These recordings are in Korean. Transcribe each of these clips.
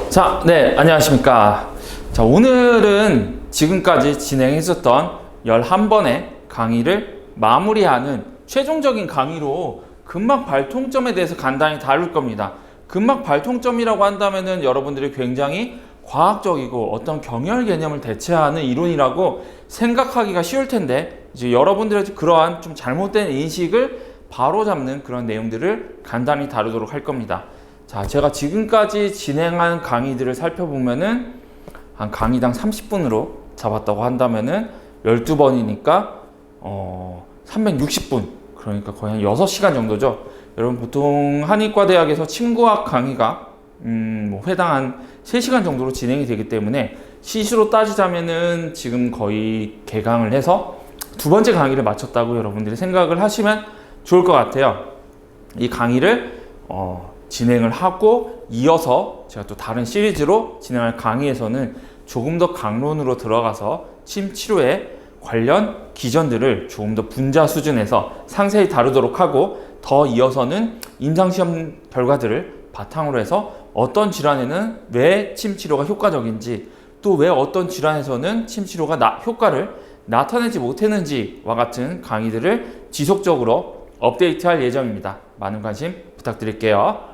자, 네, 안녕하십니까. 자, 오늘은 지금까지 진행했었던 11번의 강의를 마무리하는 최종적인 강의로 근막 발통점에 대해서 간단히 다룰 겁니다. 근막 발통점이라고 한다면은 여러분들이 굉장히 과학적이고 어떤 경혈 개념을 대체하는 이론이라고 생각하기가 쉬울 텐데, 이제 여러분들의 그러한 좀 잘못된 인식을 바로잡는 그런 내용들을 간단히 다루도록 할 겁니다. 자, 제가 지금까지 진행한 강의들을 살펴보면은 한 강의당 30분으로 잡았다고 한다면은 12번이니까 360분, 그러니까 거의 한 6시간 정도죠. 여러분 보통 한의과대학에서 침구학 강의가 회당 한 3시간 정도로 진행이 되기 때문에 시수로 따지자면은 지금 거의 개강을 해서 두 번째 강의를 마쳤다고 여러분들이 생각을 하시면 좋을 것 같아요. 이 강의를 진행을 하고 이어서 제가 또 다른 시리즈로 진행할 강의에서는 조금 더 강론으로 들어가서 침 치료에 관련 기전들을 조금 더 분자 수준에서 상세히 다루도록 하고, 더 이어서는 임상시험 결과들을 바탕으로 해서 어떤 질환에는 왜 침 치료가 효과적인지, 또 왜 어떤 질환에서는 침 치료가 효과를 나타내지 못했는지와 같은 강의들을 지속적으로 업데이트할 예정입니다. 많은 관심 부탁드릴게요.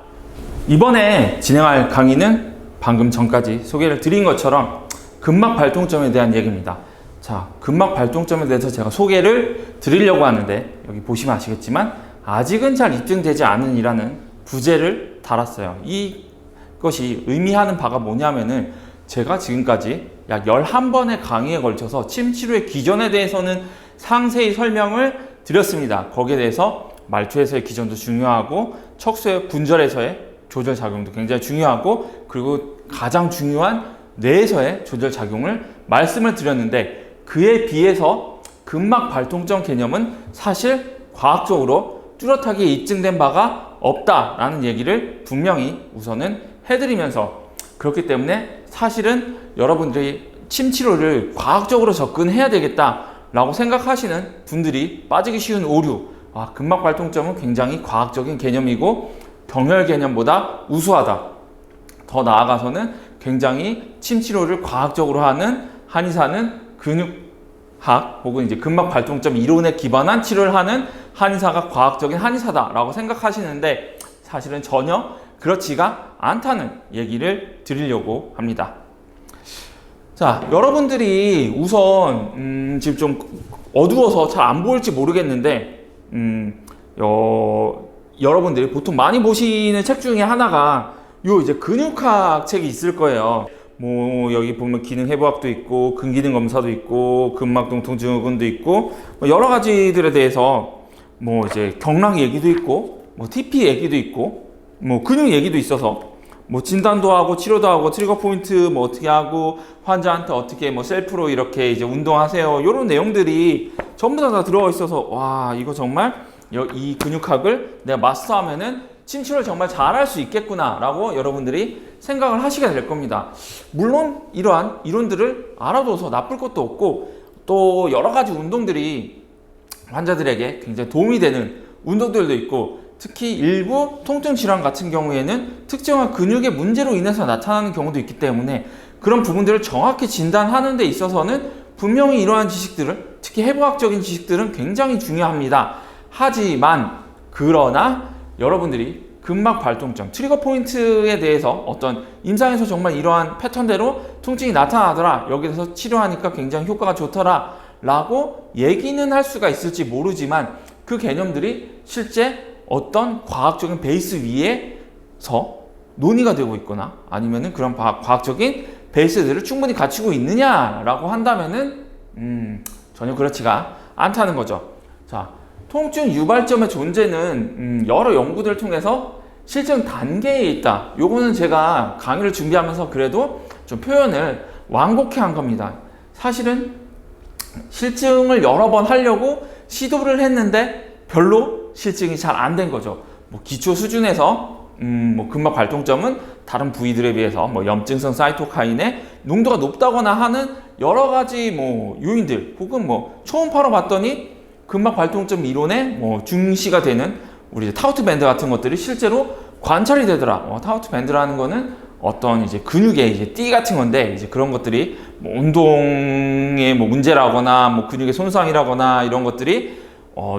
이번에 진행할 강의는 방금 전까지 소개를 드린 것처럼 근막 발통점에 대한 얘기입니다. 자, 근막 발통점에 대해서 제가 소개를 드리려고 하는데, 여기 보시면 아시겠지만 아직은 잘 입증되지 않은이라는 부제를 달았어요. 이것이 의미하는 바가 뭐냐면은, 제가 지금까지 약 11번의 강의에 걸쳐서 침 치료의 기전에 대해서는 상세히 설명을 드렸습니다. 거기에 대해서 말초에서의 기전도 중요하고 척수의 분절에서의 조절 작용도 굉장히 중요하고, 그리고 가장 중요한 뇌에서의 조절 작용을 말씀을 드렸는데, 그에 비해서 근막 발통점 개념은 사실 과학적으로 뚜렷하게 입증된 바가 없다라는 얘기를 분명히 우선은 해드리면서, 그렇기 때문에 사실은 여러분들이 침 치료를 과학적으로 접근해야 되겠다라고 생각하시는 분들이 빠지기 쉬운 오류, 근막 발통점은 굉장히 과학적인 개념이고 경혈 개념보다 우수하다, 더 나아가서는 굉장히 침 치료를 과학적으로 하는 한의사는 근육학 혹은 이제 근막 발통점 이론에 기반한 치료를 하는 한의사가 과학적인 한의사다라고 생각하시는데, 사실은 전혀 그렇지가 않다는 얘기를 드리려고 합니다. 자, 여러분들이 우선 지금 좀 어두워서 잘 안 보일지 모르겠는데, 여러분들이 보통 많이 보시는 책 중에 하나가 이제 근육학 책이 있을 거예요. 뭐 여기 보면 기능해부학도 있고 근기능 검사도 있고 근막통통 증후군도 있고 여러 가지들에 대해서 뭐 이제 경락 얘기도 있고 뭐 TP 얘기도 있고 뭐 근육 얘기도 있어서 뭐 진단도 하고 치료도 하고 트리거 포인트 뭐 어떻게 하고 환자한테 어떻게 뭐 셀프로 이렇게 이제 운동하세요, 이런 내용들이 전부 다 들어가 있어서, 와, 이거 정말 이 근육학을 내가 마스터하면은 침 치료를 정말 잘할 수 있겠구나 라고 여러분들이 생각을 하시게 될 겁니다. 물론 이러한 이론들을 알아둬서 나쁠 것도 없고, 또 여러 가지 운동들이 환자들에게 굉장히 도움이 되는 운동들도 있고, 특히 일부 통증 질환 같은 경우에는 특정한 근육의 문제로 인해서 나타나는 경우도 있기 때문에 그런 부분들을 정확히 진단하는 데 있어서는 분명히 이러한 지식들을, 특히 해부학적인 지식들은 굉장히 중요합니다. 하지만 그러나 여러분들이 근막 발통점, 트리거 포인트에 대해서 어떤 임상에서 정말 이러한 패턴대로 통증이 나타나더라, 여기서 치료하니까 굉장히 효과가 좋더라 라고 얘기는 할 수가 있을지 모르지만, 그 개념들이 실제 어떤 과학적인 베이스 위에서 논의가 되고 있거나 아니면은 그런 과학적인 베이스들을 충분히 갖추고 있느냐라고 한다면은 전혀 그렇지가 않다는 거죠. 자, 통증 유발점의 존재는 여러 연구들을 통해서 실증 단계에 있다. 요거는 제가 강의를 준비하면서 그래도 좀 표현을 완곡해 한 겁니다. 사실은 실증을 여러 번 하려고 시도를 했는데 별로 실증이 잘 안 된 거죠. 뭐 기초 수준에서 뭐 근막 발통점은 다른 부위들에 비해서 뭐 염증성 사이토카인의 농도가 높다거나 하는 여러 가지 뭐 요인들, 혹은 뭐 초음파로 봤더니 근막 발통점 이론의 뭐 중시가 되는 우리 타우트 밴드 같은 것들이 실제로 관찰이 되더라. 타우트 밴드라는 거는 어떤 이제 근육의 이제 띠 같은 건데, 이제 그런 것들이 뭐 운동에 뭐 문제라거나 뭐 근육의 손상이라거나 이런 것들이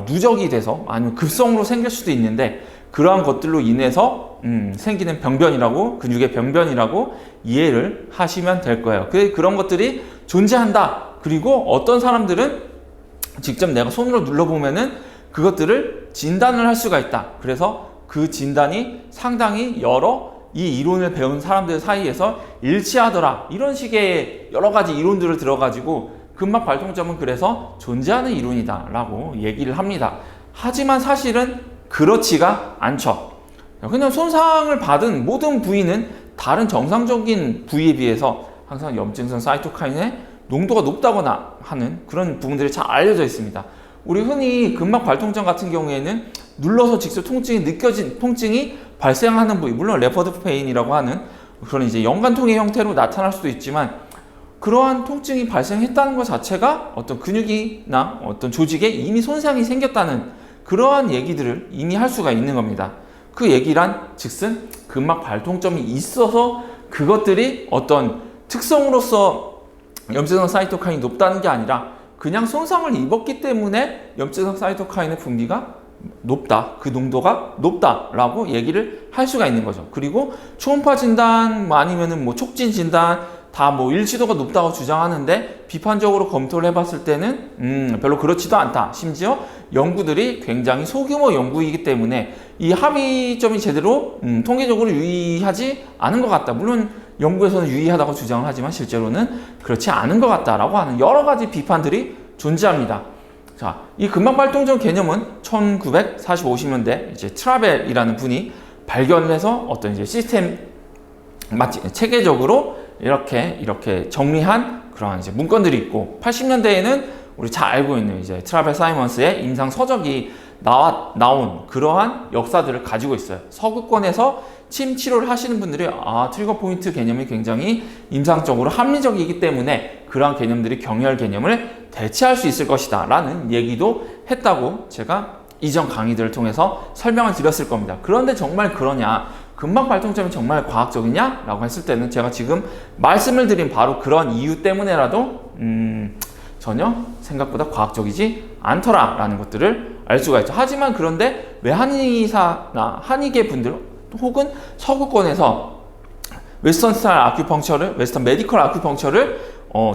누적이 돼서 아니면 급성으로 생길 수도 있는데, 그러한 것들로 인해서 생기는 병변이라고, 근육의 병변이라고 이해를 하시면 될 거예요. 그런 것들이 존재한다. 그리고 어떤 사람들은 직접 내가 손으로 눌러보면은 그것들을 진단을 할 수가 있다. 그래서 그 진단이 상당히 여러 이 이론을 배운 사람들 사이에서 일치하더라. 이런 식의 여러 가지 이론들을 들어가지고 근막 발통점은 그래서 존재하는 이론이다 라고 얘기를 합니다. 하지만 사실은 그렇지가 않죠. 그냥 손상을 받은 모든 부위는 다른 정상적인 부위에 비해서 항상 염증성 사이토카인의 농도가 높다거나 하는 그런 부분들이 잘 알려져 있습니다. 우리 흔히 근막 발통점 같은 경우에는 눌러서 직접 통증이 발생하는 부위, 물론 레퍼드 페인이라고 하는 그런 이제 연관통의 형태로 나타날 수도 있지만, 그러한 통증이 발생했다는 것 자체가 어떤 근육이나 어떤 조직에 이미 손상이 생겼다는 그러한 얘기들을 이미 할 수가 있는 겁니다. 그 얘기란 즉슨 근막 발통점이 있어서 그것들이 어떤 특성으로서 염증성 사이토카인이 높다는 게 아니라 그냥 손상을 입었기 때문에 염증성 사이토카인의 분비가 높다, 그 농도가 높다라고 얘기를 할 수가 있는 거죠. 그리고 초음파 진단 아니면은 뭐 촉진 진단 다 뭐 일치도가 높다고 주장하는데, 비판적으로 검토를 해봤을 때는 별로 그렇지도 않다. 심지어 연구들이 굉장히 소규모 연구이기 때문에 이 합의점이 제대로 통계적으로 유의하지 않은 것 같다. 물론 연구에서는 유의하다고 주장을 하지만 실제로는 그렇지 않은 것 같다라고 하는 여러 가지 비판들이 존재합니다. 자, 이 근막 발통점 개념은 1940~50년대 이제 트라벨이라는 분이 발견을 해서 어떤 이제 시스템 체계적으로 이렇게 정리한 그런 이제 문건들이 있고, 80년대에는 우리 잘 알고 있는 이제 트라벨 사이먼스의 임상 서적이 나온 그러한 역사들을 가지고 있어요. 서구권에서 침 치료를 하시는 분들이 트리거 포인트 개념이 굉장히 임상적으로 합리적이기 때문에 그러한 개념들이 경혈 개념을 대체할 수 있을 것이다 라는 얘기도 했다고 제가 이전 강의들을 통해서 설명을 드렸을 겁니다. 그런데 정말 그러냐, 근막 발통점이 정말 과학적이냐? 라고 했을 때는 제가 지금 말씀을 드린 바로 그런 이유 때문에라도 전혀 생각보다 과학적이지 않더라 라는 것들을 알 수가 있죠. 하지만 그런데 왜 한의사나 한의계 분들 혹은 서구권에서 웨스턴 스타일 아큐펑처를, 웨스턴 메디컬 아큐펑처를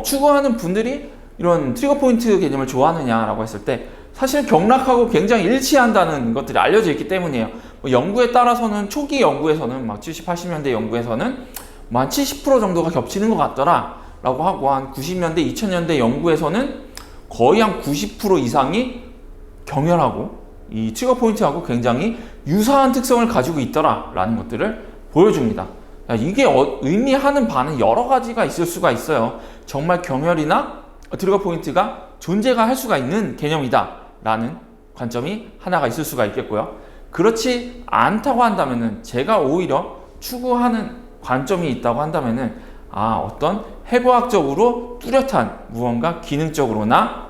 추구하는 분들이 이런 트리거 포인트 개념을 좋아하느냐라고 했을 때, 사실 경락하고 굉장히 일치한다는 것들이 알려져 있기 때문이에요. 연구에 따라서는 초기 연구에서는 막 70, 80년대 연구에서는 한 70% 정도가 겹치는 것 같더라 라고 하고, 한 90년대, 2000년대 연구에서는 거의 한 90% 이상이 경혈하고 이 트리거 포인트하고 굉장히 유사한 특성을 가지고 있더라 라는 것들을 보여줍니다. 이게 의미하는 바는 여러 가지가 있을 수가 있어요. 정말 경혈이나 트리거 포인트가 존재가 할 수가 있는 개념이다 라는 관점이 하나가 있을 수가 있겠고요. 그렇지 않다고 한다면은, 제가 오히려 추구하는 관점이 있다고 한다면은, 어떤 해부학적으로 뚜렷한 무언가 기능적으로나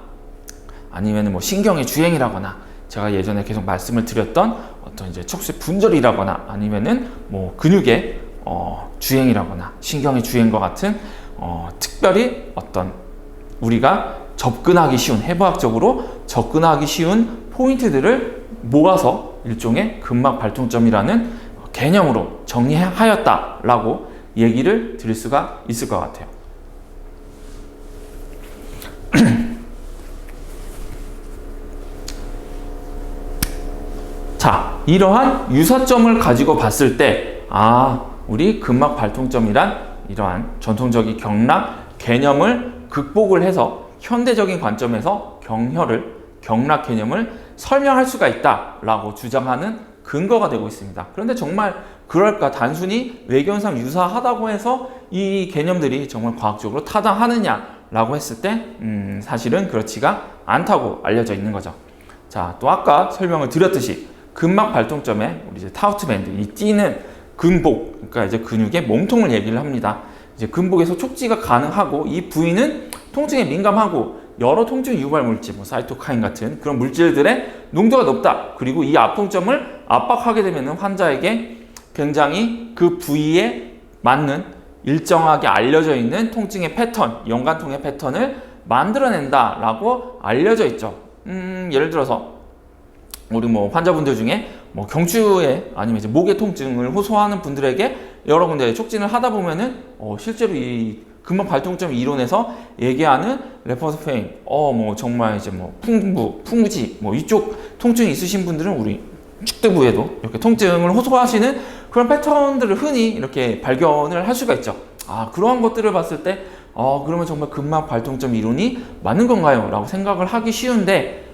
아니면은 뭐 신경의 주행이라거나, 제가 예전에 계속 말씀을 드렸던 어떤 이제 척수의 분절이라거나 아니면은 뭐 근육의 주행이라거나 신경의 주행과 같은 특별히 어떤 우리가 접근하기 쉬운, 해부학적으로 접근하기 쉬운 포인트들을 모아서 일종의 근막 발통점이라는 개념으로 정리하였다라고 얘기를 드릴 수가 있을 것 같아요. 자, 이러한 유사점을 가지고 봤을 때, 우리 근막 발통점이란 이러한 전통적인 경락 개념을 극복을 해서 현대적인 관점에서 경락 개념을 설명할 수가 있다라고 주장하는 근거가 되고 있습니다. 그런데 정말 그럴까? 단순히 외견상 유사하다고 해서 이 개념들이 정말 과학적으로 타당하느냐라고 했을 때 사실은 그렇지가 않다고 알려져 있는 거죠. 자, 또 아까 설명을 드렸듯이 근막 발통점에 우리 이제 타우트 밴드, 이 T는 근복, 그러니까 이제 근육의 몸통을 얘기를 합니다. 이제 근복에서 촉지가 가능하고, 이 부위는 통증에 민감하고 여러 통증 유발 물질, 뭐 사이토카인 같은 그런 물질들의 농도가 높다. 그리고 이 압통점을 압박하게 되면 환자에게 굉장히 그 부위의 맞는 일정하게 알려져 있는 통증의 패턴, 연관통의 패턴을 만들어낸다라고 알려져 있죠. 예를 들어서 우리 뭐 환자분들 중에 뭐 경추에 아니면 이제 목의 통증을 호소하는 분들에게 여러 군데 촉진을 하다 보면은 실제로 이 근막 발통점 이론에서 얘기하는 레퍼런스 페인, 뭐 정말 이제 뭐 풍부지, 뭐 이쪽 통증이 있으신 분들은 우리 축두부에도 이렇게 통증을 호소하시는 그런 패턴들을 흔히 이렇게 발견을 할 수가 있죠. 그러한 것들을 봤을 때, 그러면 정말 근막 발통점 이론이 맞는 건가요? 라고 생각을 하기 쉬운데,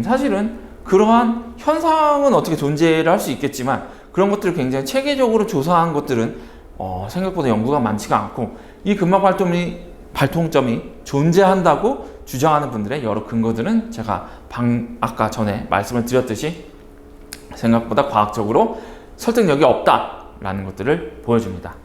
사실은 그러한 현상은 어떻게 존재를 할 수 있겠지만, 그런 것들을 굉장히 체계적으로 조사한 것들은 생각보다 연구가 많지가 않고, 이 근막 발통점이 존재한다고 주장하는 분들의 여러 근거들은 제가 아까 전에 말씀을 드렸듯이 생각보다 과학적으로 설득력이 없다라는 것들을 보여줍니다.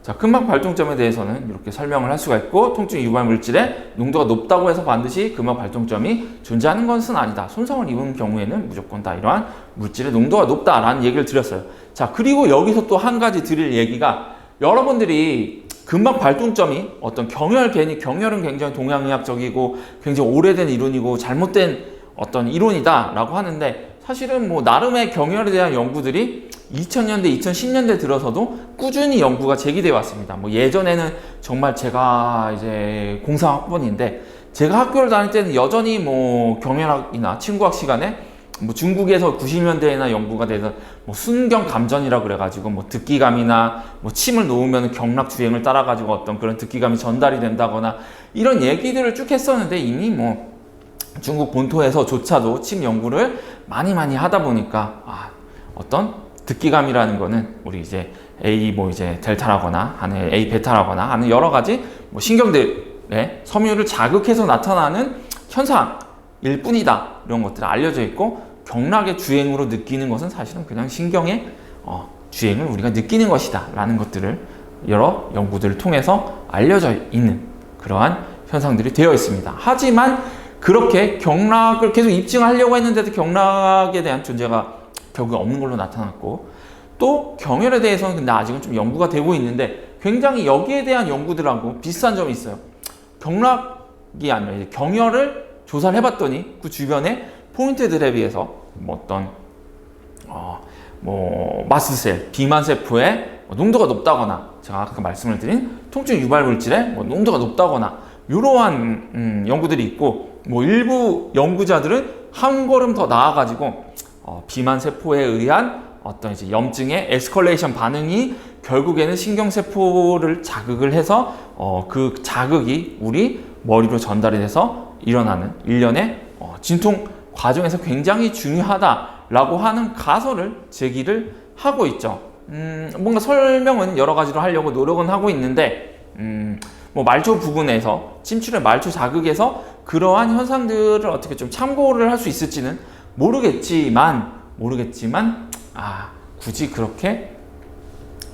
자, 근막 발통점에 대해서는 이렇게 설명을 할 수가 있고, 통증 유발 물질의 농도가 높다고 해서 반드시 근막 발통점이 존재하는 것은 아니다. 손상을 입은 경우에는 무조건 다 이러한 물질의 농도가 높다라는 얘기를 드렸어요. 자, 그리고 여기서 또 한 가지 드릴 얘기가, 여러분들이 근막 발통점이 어떤 경혈은 굉장히 동양의학적이고 굉장히 오래된 이론이고 잘못된 어떤 이론이다라고 하는데, 사실은 뭐 나름의 경혈에 대한 연구들이 2000년대, 2010년대 들어서도 꾸준히 연구가 제기되어 왔습니다. 뭐 예전에는 정말 제가 이제 공상학번인데, 제가 학교를 다닐 때는 여전히 뭐 경혈학이나 친구학 시간에 뭐 중국에서 90년대에나 연구가 돼서 뭐 순경 감전이라고 그래가지고 뭐 듣기감이나 뭐 침을 놓으면 경락 주행을 따라가지고 어떤 그런 듣기감이 전달이 된다거나 이런 얘기들을 쭉 했었는데, 이미 뭐 중국 본토에서조차도 침 연구를 많이 하다 보니까 어떤 듣기감이라는 거는 우리 이제 A 뭐 이제 델타라거나 하는 A 베타라거나 하는 여러 가지 뭐 신경들의 섬유를 자극해서 나타나는 현상일 뿐이다, 이런 것들이 알려져 있고, 경락의 주행으로 느끼는 것은 사실은 그냥 신경의 주행을 우리가 느끼는 것이다 라는 것들을 여러 연구들을 통해서 알려져 있는 그러한 현상들이 되어 있습니다. 하지만 그렇게 경락을 계속 입증하려고 했는데도 경락에 대한 존재가 결국에 없는 걸로 나타났고, 또 경혈에 대해서는 근데 아직은 좀 연구가 되고 있는데 굉장히 여기에 대한 연구들하고 비슷한 점이 있어요. 경락이 아니라 이제 경혈을 조사를 해봤더니 그 주변에 포인트들에 비해서 뭐 어떤 뭐 마스트셀, 비만세포의 농도가 높다거나, 제가 아까 말씀을 드린 통증 유발 물질의 뭐 농도가 높다거나 이러한 연구들이 있고, 뭐 일부 연구자들은 한 걸음 더 나아가지고 비만세포에 의한 어떤 이제 염증의 에스컬레이션 반응이 결국에는 신경세포를 자극을 해서 그 자극이 우리 머리로 전달이 돼서 일어나는 일련의 진통 과정에서 굉장히 중요하다라고 하는 가설을 제기를 하고 있죠. 뭔가 설명은 여러 가지로 하려고 노력은 하고 있는데, 뭐 말초 부분에서 침출의 말초 자극에서 그러한 현상들을 어떻게 좀 참고를 할 수 있을지는 모르겠지만 굳이 그렇게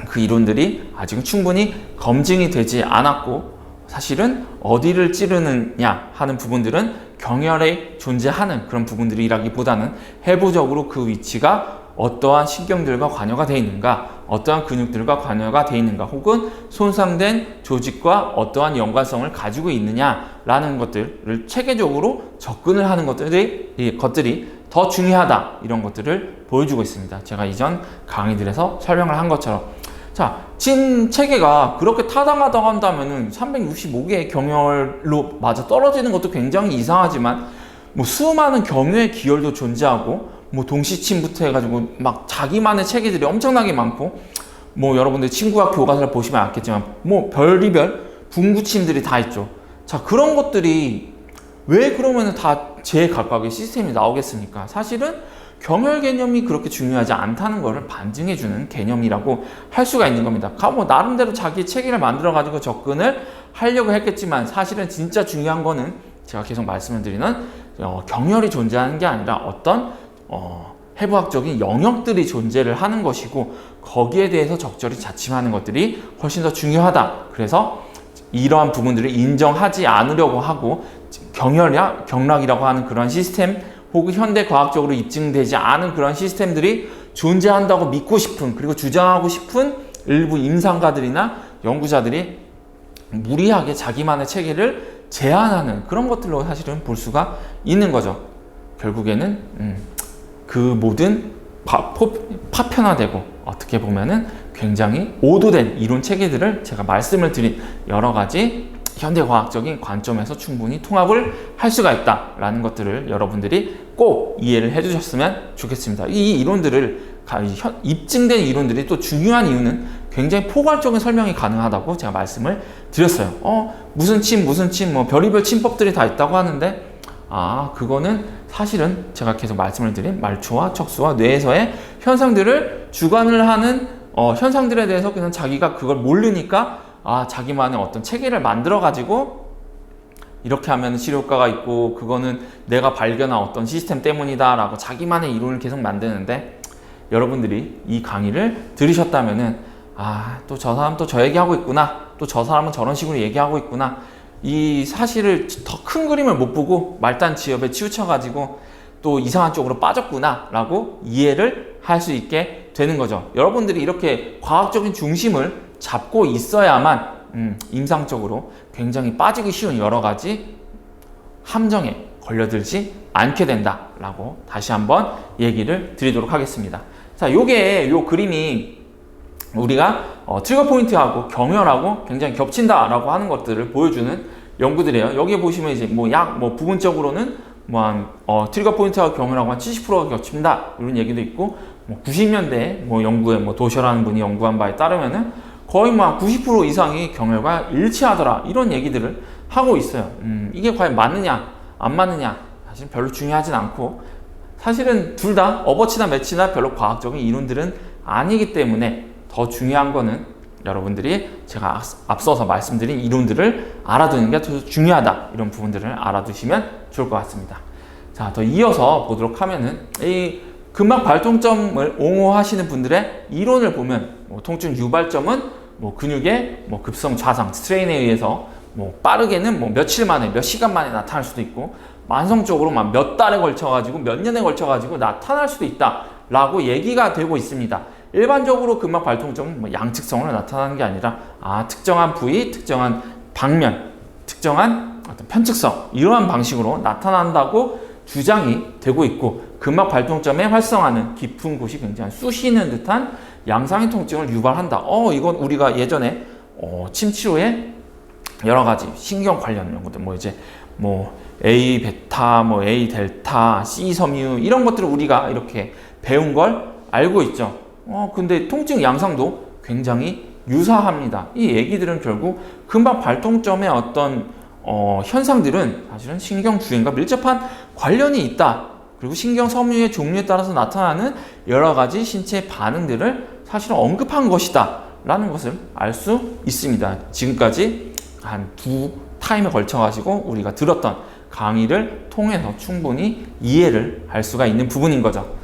그 이론들이 아직은 충분히 검증이 되지 않았고, 사실은 어디를 찌르느냐 하는 부분들은 경혈에 존재하는 그런 부분들이라기보다는 해부적으로 그 위치가 어떠한 신경들과 관여가 되어 있는가, 어떠한 근육들과 관여가 되어 있는가, 혹은 손상된 조직과 어떠한 연관성을 가지고 있느냐라는 것들을 체계적으로 접근을 하는 것들이 더 중요하다, 이런 것들을 보여주고 있습니다. 제가 이전 강의들에서 설명을 한 것처럼, 자, 침 체계가 그렇게 타당하다고 한다면은 365개의 경혈로 맞아 떨어지는 것도 굉장히 이상하지만, 뭐 수많은 경유의 기혈도 존재하고, 뭐 동시침부터 해가지고 막 자기만의 체계들이 엄청나게 많고, 뭐 여러분들 친구학 교과서를 보시면 알겠지만 뭐 별의별 분구침들이 다 있죠. 자, 그런 것들이 왜 그러면은 다 제각각의 시스템이 나오겠습니까? 사실은 경혈 개념이 그렇게 중요하지 않다는 것을 반증해주는 개념이라고 할 수가 있는 겁니다. 뭐 나름대로 자기 체계를 만들어가지고 접근을 하려고 했겠지만, 사실은 진짜 중요한 거는 제가 계속 말씀을 드리는 경혈이 존재하는 게 아니라 어떤 해부학적인 영역들이 존재를 하는 것이고, 거기에 대해서 적절히 자침하는 것들이 훨씬 더 중요하다. 그래서 이러한 부분들을 인정하지 않으려고 하고, 경락이라고 하는 그런 시스템, 혹은 현대 과학적으로 입증되지 않은 그런 시스템들이 존재한다고 믿고 싶은, 그리고 주장하고 싶은 일부 임상가들이나 연구자들이 무리하게 자기만의 체계를 제안하는 그런 것들로 사실은 볼 수가 있는 거죠. 결국에는 그 모든 파편화되고 어떻게 보면은 굉장히 오도된 이론 체계들을 제가 말씀을 드린 여러 가지 현대과학적인 관점에서 충분히 통합을 할 수가 있다라는 것들을 여러분들이 꼭 이해를 해주셨으면 좋겠습니다. 이 이론들을 입증된 이론들이 또 중요한 이유는 굉장히 포괄적인 설명이 가능하다고 제가 말씀을 드렸어요. 무슨 침 뭐 별의별 침법들이 다 있다고 하는데 그거는 사실은 제가 계속 말씀을 드린 말초와 척수와 뇌에서의 현상들을 주관을 하는 현상들에 대해서 그냥 자기가 그걸 모르니까 자기만의 어떤 체계를 만들어 가지고 이렇게 하면 치료 효과가 있고 그거는 내가 발견한 어떤 시스템 때문이다 라고 자기만의 이론을 계속 만드는데, 여러분들이 이 강의를 들으셨다면은 또 저 사람 또 저 얘기하고 있구나, 또 저 사람은 저런 식으로 얘기하고 있구나, 이 사실을 더 큰 그림을 못 보고 말단 지엽에 치우쳐 가지고 또 이상한 쪽으로 빠졌구나 라고 이해를 할 수 있게 되는 거죠. 여러분들이 이렇게 과학적인 중심을 잡고 있어야만 임상적으로 굉장히 빠지기 쉬운 여러 가지 함정에 걸려들지 않게 된다라고 다시 한번 얘기를 드리도록 하겠습니다. 자, 요 그림이 우리가 트리거 포인트하고 경혈하고 굉장히 겹친다라고 하는 것들을 보여주는 연구들이에요. 여기 보시면 이제 부분적으로는 트리거 포인트하고 경혈하고 한 70%가 겹친다 이런 얘기도 있고, 90년대 연구에 도셔라는 분이 연구한 바에 따르면은 거의 90% 이상이 경혈과 일치하더라 이런 얘기들을 하고 있어요. 이게 과연 맞느냐 안 맞느냐 사실 별로 중요하진 않고, 사실은 둘 다 어버치나 매치나 별로 과학적인 이론들은 아니기 때문에 더 중요한 거는 여러분들이 제가 앞서서 말씀드린 이론들을 알아두는 게 더 중요하다, 이런 부분들을 알아두시면 좋을 것 같습니다. 자, 더 이어서 보도록 하면은 이 근막 발동점을 옹호하시는 분들의 이론을 보면 통증 유발점은 근육의 급성 좌상 스트레인에 의해서 빠르게는 며칠 만에 몇 시간 만에 나타날 수도 있고, 만성적으로 몇 달에 걸쳐 가지고 몇 년에 걸쳐 가지고 나타날 수도 있다 라고 얘기가 되고 있습니다. 일반적으로 근막 발통점은 양측성으로 나타나는 게 아니라 특정한 부위, 특정한 방면, 특정한 어떤 편측성 이러한 방식으로 나타난다고 주장이 되고 있고, 근막 발통점에 활성하는 깊은 곳이 굉장히 쑤시는 듯한 양상의 통증을 유발한다. 이건 우리가 예전에 침 치료에 여러 가지 신경 관련 연구들 A 베타, A 델타, C 섬유 이런 것들을 우리가 이렇게 배운 걸 알고 있죠. 근데 통증 양상도 굉장히 유사합니다. 이 얘기들은 결국 근막 발통점의 어떤 현상들은 사실은 신경 주행과 밀접한 관련이 있다. 그리고 신경 섬유의 종류에 따라서 나타나는 여러 가지 신체 반응들을 사실은 언급한 것이다 라는 것을 알 수 있습니다. 지금까지 한 두 타임에 걸쳐 가지고 우리가 들었던 강의를 통해서 충분히 이해를 할 수가 있는 부분인 거죠.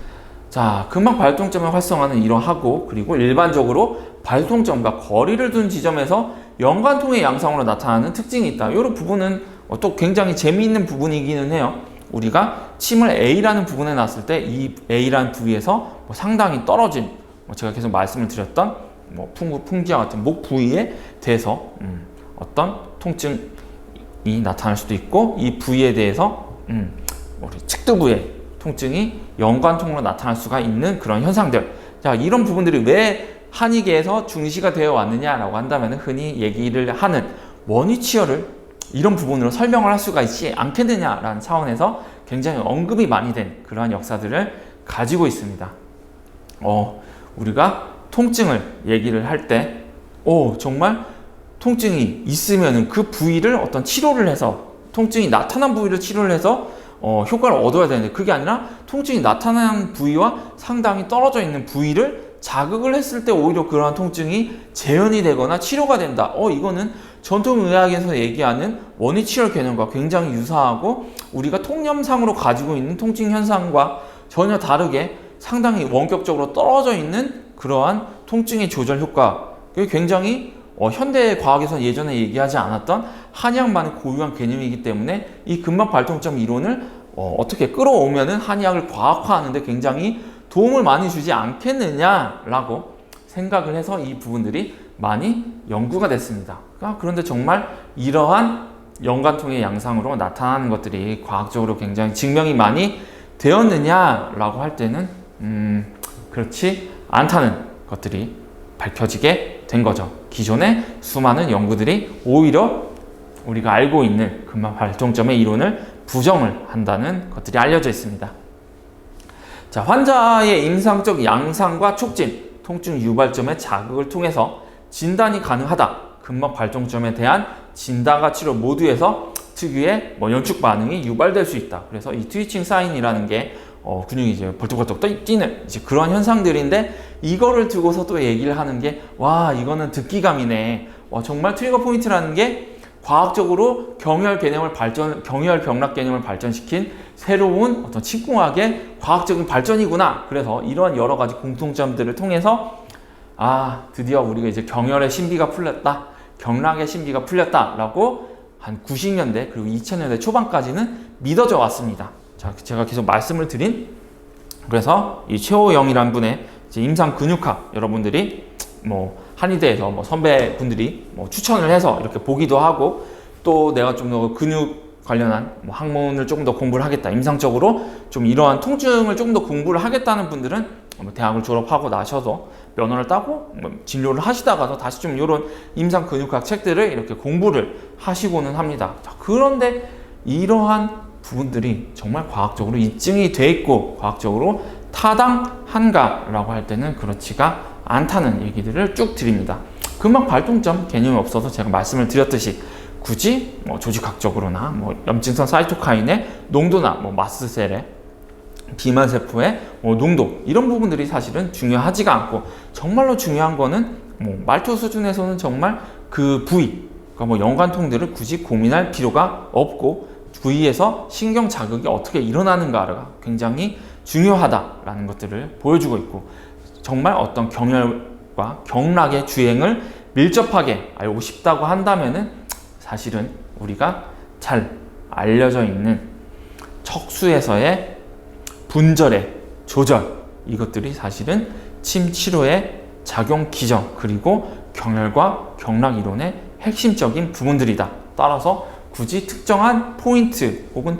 자, 근막 발통점의 활성화는 이러하고, 그리고 일반적으로 발통점과 거리를 둔 지점에서 연관통의 양상으로 나타나는 특징이 있다. 이런 부분은 또 굉장히 재미있는 부분이기는 해요. 우리가 침을 A라는 부분에 놨을 때 이 A라는 부위에서 상당히 떨어진 제가 계속 말씀을 드렸던 풍지와 같은 목 부위에 대해서 어떤 통증이 나타날 수도 있고, 이 부위에 대해서 우리 측두부의 통증이 연관통으로 나타날 수가 있는 그런 현상들. 자, 이런 부분들이 왜 한의계에서 중시가 되어 왔느냐라고 한다면 흔히 얘기를 하는 원위치혈을 이런 부분으로 설명을 할 수가 있지 않겠느냐라는 차원에서 굉장히 언급이 많이 된 그러한 역사들을 가지고 있습니다. 우리가 통증을 얘기를 할 때 정말 통증이 있으면 그 부위를 어떤 치료를 해서, 통증이 나타난 부위를 치료를 해서 효과를 얻어야 되는데, 그게 아니라 통증이 나타난 부위와 상당히 떨어져 있는 부위를 자극을 했을 때 오히려 그러한 통증이 재현이 되거나 치료가 된다. 이거는 전통의학에서 얘기하는 원위치혈 개념과 굉장히 유사하고, 우리가 통념상으로 가지고 있는 통증 현상과 전혀 다르게 상당히 원격적으로 떨어져 있는 그러한 통증의 조절 효과, 그게 굉장히 현대 과학에서 예전에 얘기하지 않았던 한의학만의 고유한 개념이기 때문에 이 근막 발통점 이론을 어떻게 끌어오면은 한의학을 과학화하는데 굉장히 도움을 많이 주지 않겠느냐라고 생각을 해서 이 부분들이 많이 연구가 됐습니다. 그런데 정말 이러한 연관통의 양상으로 나타나는 것들이 과학적으로 굉장히 증명이 많이 되었느냐라고 할 때는 그렇지 않다는 것들이 밝혀지게 된 거죠. 기존의 수많은 연구들이 오히려 우리가 알고 있는 근막 발동점의 이론을 부정을 한다는 것들이 알려져 있습니다. 자, 환자의 임상적 양상과 촉진, 통증 유발점의 자극을 통해서 진단이 가능하다. 근막 발동점에 대한 진단과 치료 모두에서 특유의 연축 반응이 유발될 수 있다. 그래서 이 트위칭 사인이라는 게 근육이 이제 벌떡벌떡 뛰는 이제 그런 현상들인데, 이거를 두고서 또 얘기를 하는 게, 와, 이거는 듣기감이네. 와, 정말 트리거 포인트라는 게 과학적으로 경혈 경락 개념을 발전시킨 새로운 어떤 침공학의 과학적인 발전이구나. 그래서 이러한 여러 가지 공통점들을 통해서 드디어 우리가 이제 경혈의 신비가 풀렸다, 경락의 신비가 풀렸다라고 한 90년대 그리고 2000년대 초반까지는 믿어져 왔습니다. 자, 제가 계속 말씀을 드린, 그래서 이 최호영이라는 분의 이제 임상 근육학, 여러분들이 한의대에서 선배분들이 추천을 해서 이렇게 보기도 하고, 또 내가 좀 더 근육 관련한 학문을 조금 더 공부를 하겠다, 임상적으로 좀 이러한 통증을 조금 더 공부를 하겠다는 분들은 대학을 졸업하고 나셔서 면허를 따고 진료를 하시다가도 다시 좀 이런 임상 근육학 책들을 이렇게 공부를 하시고는 합니다. 자, 그런데 이러한 부분들이 정말 과학적으로 입증이 돼 있고 과학적으로 타당한가라고 할 때는 그렇지가 않다는 얘기들을 쭉 드립니다. 근막 발동점 개념이 없어서 제가 말씀을 드렸듯이 굳이 조직학적으로나 염증성 사이토카인의 농도나 마스트셀의 비만세포의 농도, 이런 부분들이 사실은 중요하지가 않고, 정말로 중요한 거는 말초 수준에서는 정말 그 부위, 그러니까 연관통들을 굳이 고민할 필요가 없고, 부위에서 신경 자극이 어떻게 일어나는가가 굉장히 중요하다라는 것들을 보여주고 있고, 정말 어떤 경혈과 경락의 주행을 밀접하게 알고 싶다고 한다면은 사실은 우리가 잘 알려져 있는 척수에서의 분절의 조절, 이것들이 사실은 침 치료의 작용 기전, 그리고 경혈과 경락 이론의 핵심적인 부분들이다. 따라서 굳이 특정한 포인트 혹은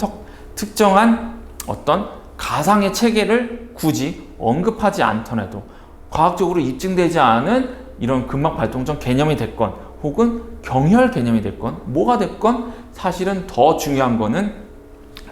특정한 어떤 가상의 체계를 굳이 언급하지 않더라도 과학적으로 입증되지 않은 이런 근막 발동점 개념이 됐건 혹은 경혈 개념이 됐건 뭐가 됐건 사실은 더 중요한 거는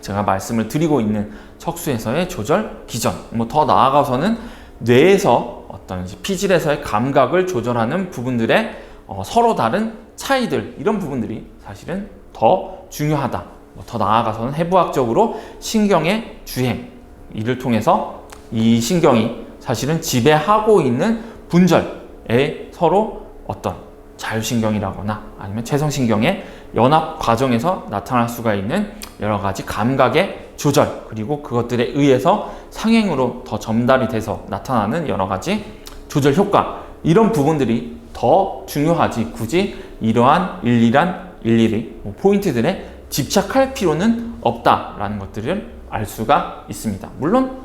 제가 말씀을 드리고 있는 척수에서의 조절 기전, 더 나아가서는 뇌에서 어떤 피질에서의 감각을 조절하는 부분들의 서로 다른 차이들, 이런 부분들이 사실은 더 중요하다. 더 나아가서는 해부학적으로 신경의 주행, 이를 통해서 이 신경이 사실은 지배하고 있는 분절에 서로 어떤 자율신경이라거나 아니면 체성신경의 연합 과정에서 나타날 수가 있는 여러 가지 감각의 조절, 그리고 그것들에 의해서 상행으로 더 전달이 돼서 나타나는 여러 가지 조절 효과, 이런 부분들이 더 중요하지 굳이 이러한 일일이 포인트들에 집착할 필요는 없다라는 것들을 알 수가 있습니다. 물론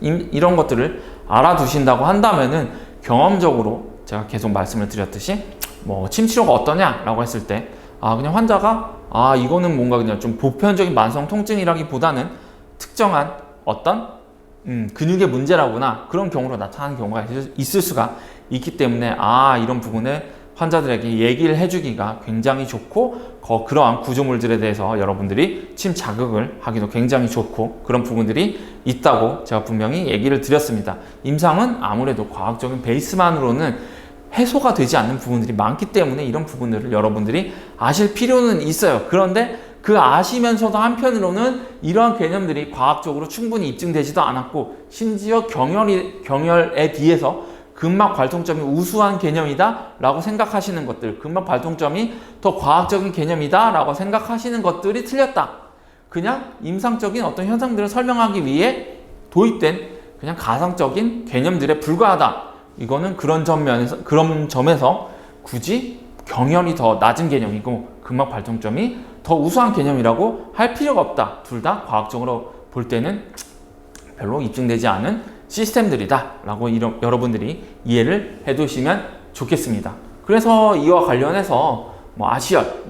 이런 것들을 알아두신다고 한다면은 경험적으로 제가 계속 말씀을 드렸듯이 침치료가 어떠냐라고 했을 때 그냥 환자가 이거는 뭔가 그냥 좀 보편적인 만성 통증이라기보다는 특정한 어떤 근육의 문제라구나, 그런 경우로 나타나는 경우가 있을 수가 있기 때문에 이런 부분을 환자들에게 얘기를 해주기가 굉장히 좋고, 그러한 구조물들에 대해서 여러분들이 침 자극을 하기도 굉장히 좋고, 그런 부분들이 있다고 제가 분명히 얘기를 드렸습니다. 임상은 아무래도 과학적인 베이스만으로는 해소가 되지 않는 부분들이 많기 때문에 이런 부분들을 여러분들이 아실 필요는 있어요. 그런데 그 아시면서도 한편으로는 이러한 개념들이 과학적으로 충분히 입증되지도 않았고, 심지어 경혈에 비해서 근막 발동점이 우수한 개념이다 라고 생각하시는 것들, 근막 발동점이 더 과학적인 개념이다 라고 생각하시는 것들이 틀렸다. 그냥 임상적인 어떤 현상들을 설명하기 위해 도입된 그냥 가상적인 개념들에 불과하다. 이거는 그런 점에서 굳이 경혈이 더 낮은 개념이고 근막 발동점이 더 우수한 개념이라고 할 필요가 없다. 둘 다 과학적으로 볼 때는 별로 입증되지 않은 시스템들이다 라고 여러분들이 이해를 해 두시면 좋겠습니다. 그래서 이와 관련해서 아시엇,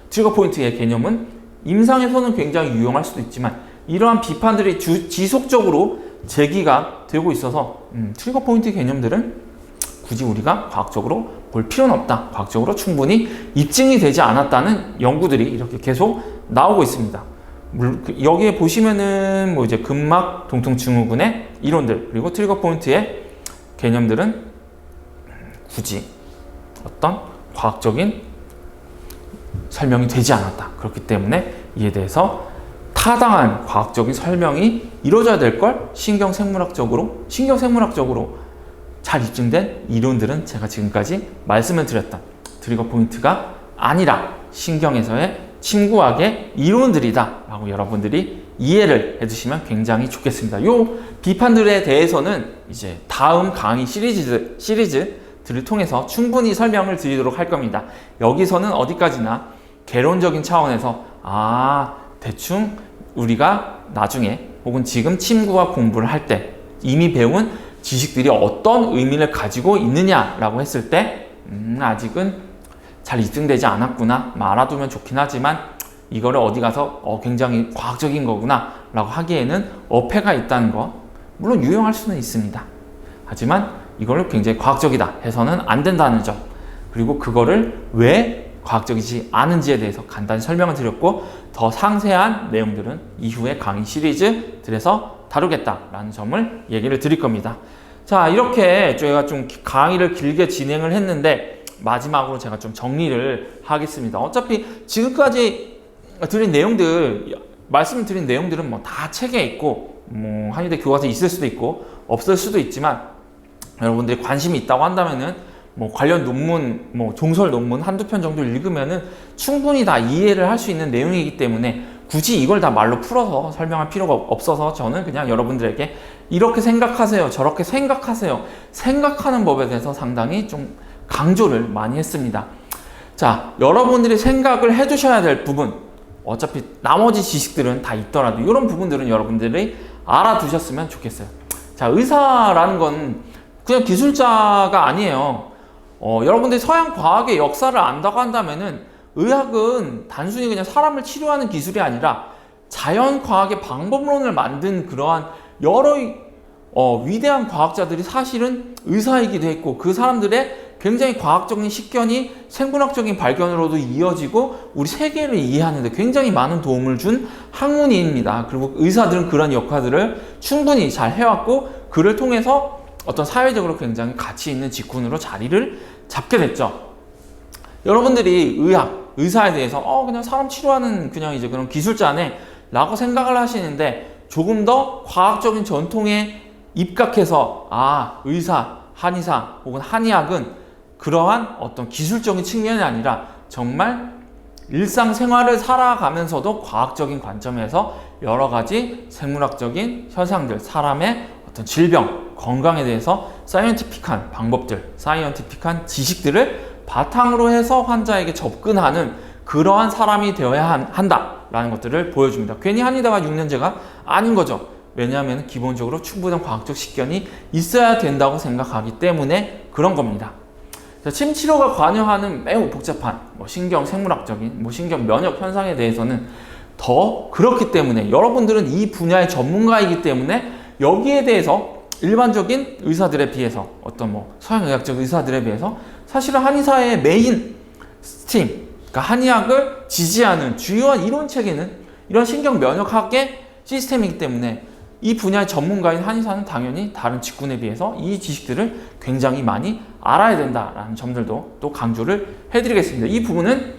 트리거 포인트의 개념은 임상에서는 굉장히 유용할 수도 있지만 이러한 비판들이 지속적으로 제기가 되고 있어서 트리거 포인트 개념들은 굳이 우리가 과학적으로 볼 필요는 없다. 과학적으로 충분히 입증이 되지 않았다는 연구들이 이렇게 계속 나오고 있습니다. 여기에 보시면은 이제 근막 동통 증후군의 이론들 그리고 트리거 포인트의 개념들은 굳이 어떤 과학적인 설명이 되지 않았다. 그렇기 때문에 이에 대해서 타당한 과학적인 설명이 이루어져야 될 걸 신경생물학적으로 잘 입증된 이론들은 제가 지금까지 말씀을 드렸던 트리거 포인트가 아니라 신경에서의 침구학의 이론들이다 라고 여러분들이 이해를 해주시면 굉장히 좋겠습니다. 이 비판들에 대해서는 이제 다음 강의 시리즈들을 통해서 충분히 설명을 드리도록 할 겁니다. 여기서는 어디까지나 개론적인 차원에서 대충 우리가 나중에 혹은 지금 침구학 공부를 할 때 이미 배운 지식들이 어떤 의미를 가지고 있느냐라고 했을 때 아직은 잘 입증되지 않았구나 알아두면 좋긴 하지만 이거를 어디 가서 굉장히 과학적인 거구나 라고 하기에는 어폐가 있다는 거 물론 유용할 수는 있습니다. 하지만 이거를 굉장히 과학적이다 해서는 안 된다는 점 그리고 그거를 왜 과학적이지 않은지에 대해서 간단히 설명을 드렸고 더 상세한 내용들은 이후의 강의 시리즈들에서 다루겠다라는 점을 얘기를 드릴 겁니다. 자, 이렇게 저희가 좀 강의를 길게 진행을 했는데 마지막으로 제가 좀 정리를 하겠습니다. 어차피 지금까지 드린 내용들, 말씀드린 내용들은 다 책에 있고 한의대 교과서에 있을 수도 있고 없을 수도 있지만 여러분들이 관심이 있다고 한다면은 관련 논문, 종설 논문 한두 편 정도 읽으면은 충분히 다 이해를 할 수 있는 내용이기 때문에 굳이 이걸 다 말로 풀어서 설명할 필요가 없어서 저는 그냥 여러분들에게 이렇게 생각하세요, 저렇게 생각하세요, 생각하는 법에 대해서 상당히 좀 강조를 많이 했습니다. 자, 여러분들이 생각을 해두셔야 될 부분, 어차피 나머지 지식들은 다 있더라도 이런 부분들은 여러분들이 알아두셨으면 좋겠어요. 자, 의사라는 건 그냥 기술자가 아니에요. 여러분들이 서양 과학의 역사를 안다고 한다면은 의학은 단순히 그냥 사람을 치료하는 기술이 아니라 자연 과학의 방법론을 만든 그러한 여러 위대한 과학자들이 사실은 의사이기도 했고 그 사람들의 굉장히 과학적인 식견이 생물학적인 발견으로도 이어지고 우리 세계를 이해하는 데 굉장히 많은 도움을 준 학문의입니다. 그리고 의사들은 그런 역할들을 충분히 잘 해왔고 그를 통해서 어떤 사회적으로 굉장히 가치 있는 직군으로 자리를 잡게 됐죠. 여러분들이 의사에 대해서 그냥 사람 치료하는 그냥 이제 그런 기술자네 라고 생각을 하시는데 조금 더 과학적인 전통에 입각해서 의사, 한의사 혹은 한의학은 그러한 어떤 기술적인 측면이 아니라 정말 일상생활을 살아가면서도 과학적인 관점에서 여러 가지 생물학적인 현상들, 사람의 어떤 질병, 건강에 대해서 사이언티픽한 방법들, 사이언티픽한 지식들을 바탕으로 해서 환자에게 접근하는 그러한 사람이 되어야 한다라는 것들을 보여줍니다. 괜히 한의대가 6년제가 아닌 거죠. 왜냐하면 기본적으로 충분한 과학적 식견이 있어야 된다고 생각하기 때문에 그런 겁니다. 침치료가 관여하는 매우 복잡한 신경 생물학적인 신경 면역 현상에 대해서는 더 그렇기 때문에 여러분들은 이 분야의 전문가이기 때문에 여기에 대해서 일반적인 의사들에 비해서 어떤 서양의학적 의사들에 비해서 사실은 한의사의 메인 스팀, 그러니까 한의학을 지지하는 주요한 이론 체계는 이런 신경 면역학의 시스템이기 때문에 이 분야의 전문가인 한의사는 당연히 다른 직군에 비해서 이 지식들을 굉장히 많이 알아야 된다라는 점들도 또 강조를 해드리겠습니다. 이 부분은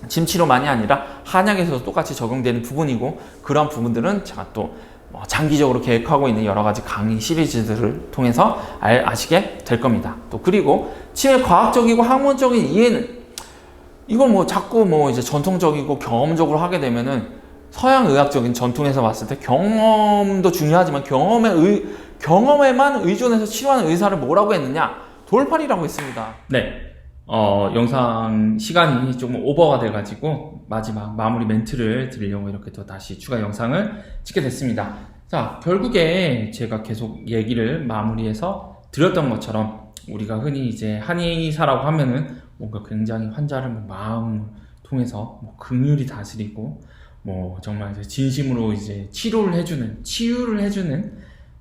침치료만이 아니라 한약에서도 똑같이 적용되는 부분이고 그런 부분들은 제가 또 장기적으로 계획하고 있는 여러 가지 강의 시리즈들을 통해서 아시게 될 겁니다. 또 그리고 치매 과학적이고 학문적인 이해는 이걸 자꾸 이제 전통적이고 경험적으로 하게 되면은 서양 의학적인 전통에서 봤을 때 경험도 중요하지만 경험에만 의존해서 치료하는 의사를 뭐라고 했느냐? 돌팔이라고 했습니다. 네. 영상 시간이 조금 오버가 돼가지고 마지막 마무리 멘트를 드리려고 이렇게 또 다시 추가 영상을 찍게 됐습니다. 자, 결국에 제가 계속 얘기를 마무리해서 드렸던 것처럼 우리가 흔히 이제 한의사라고 하면은 뭔가 굉장히 환자를 뭐 마음을 통해서 뭐 긍휼히 다스리고 뭐 정말 이제 진심으로 이제 치유를 해주는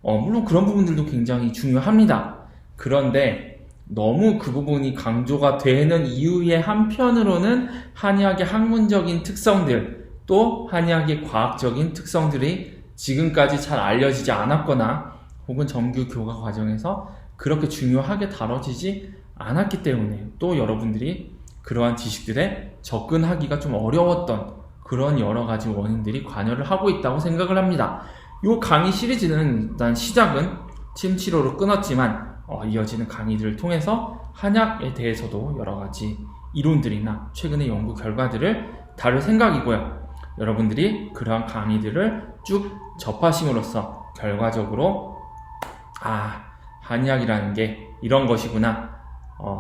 물론 그런 부분들도 굉장히 중요합니다. 그런데 너무 그 부분이 강조가 되는 이유의 한편으로는 한의학의 학문적인 특성들 또 한의학의 과학적인 특성들이 지금까지 잘 알려지지 않았거나 혹은 정규 교과 과정에서 그렇게 중요하게 다뤄지지 않았기 때문에 또 여러분들이 그러한 지식들에 접근하기가 좀 어려웠던 그런 여러 가지 원인들이 관여를 하고 있다고 생각을 합니다. 이 강의 시리즈는 일단 시작은 침치료로 끊었지만 이어지는 강의들을 통해서 한약에 대해서도 여러 가지 이론들이나 최근의 연구 결과들을 다룰 생각이고요. 여러분들이 그러한 강의들을 쭉 접하심으로써 결과적으로 한의학이라는 게 이런 것이구나.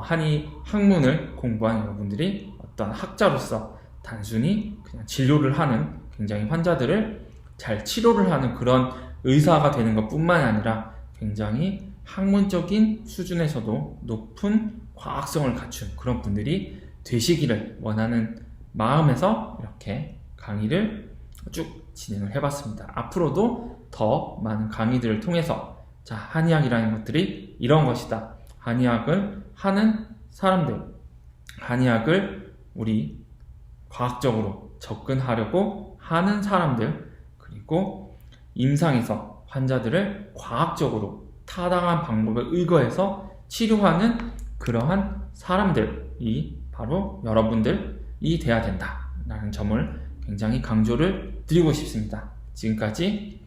한의 학문을 공부한 여러분들이 어떤 학자로서 단순히 그냥 진료를 하는 굉장히 환자들을 잘 치료를 하는 그런 의사가 되는 것 뿐만 아니라 굉장히 학문적인 수준에서도 높은 과학성을 갖춘 그런 분들이 되시기를 원하는 마음에서 이렇게 강의를 쭉 진행을 해봤습니다. 앞으로도 더 많은 강의들을 통해서 한의학이라는 것들이 이런 것이다. 한의학을 하는 사람들, 한의학을 우리 과학적으로 접근하려고 하는 사람들, 그리고 임상에서 환자들을 과학적으로 타당한 방법에 의거해서 치료하는 그러한 사람들이 바로 여러분들이 돼야 된다라는 점을 굉장히 강조를 드리고 싶습니다. 지금까지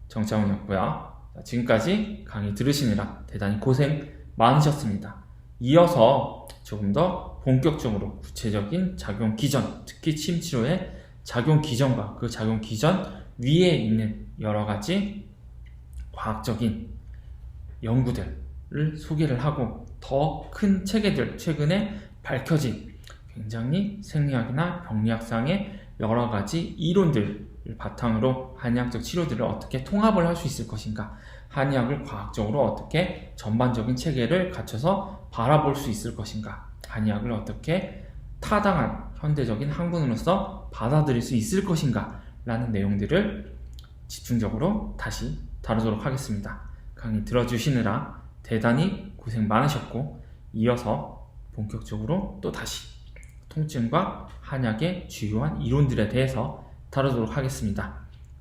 정창훈이었고요. 지금까지 강의 들으시느라 대단히 고생 많으셨습니다. 이어서 조금 더 본격적으로 구체적인 작용 기전, 특히 침치료의 작용 기전과 그 작용 기전 위에 있는 여러 가지 과학적인 연구들을 소개를 하고 더 큰 체계들, 최근에 밝혀진 굉장히 생리학이나 병리학상의 여러 가지 이론들을 바탕으로 한의학적 치료들을 어떻게 통합을 할 수 있을 것인가, 한의학을 과학적으로 어떻게 전반적인 체계를 갖춰서 바라볼 수 있을 것인가, 한의학을 어떻게 타당한 현대적인 학문으로서 받아들일 수 있을 것인가 라는 내용들을 집중적으로 다시 다루도록 하겠습니다. 강의 들어주시느라 대단히 고생 많으셨고, 이어서 본격적으로 또 다시 통증과 한약의 주요한 이론들에 대해서 다루도록 하겠습니다.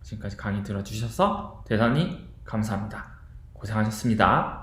지금까지 강의 들어주셔서 대단히 감사합니다. 고생하셨습니다.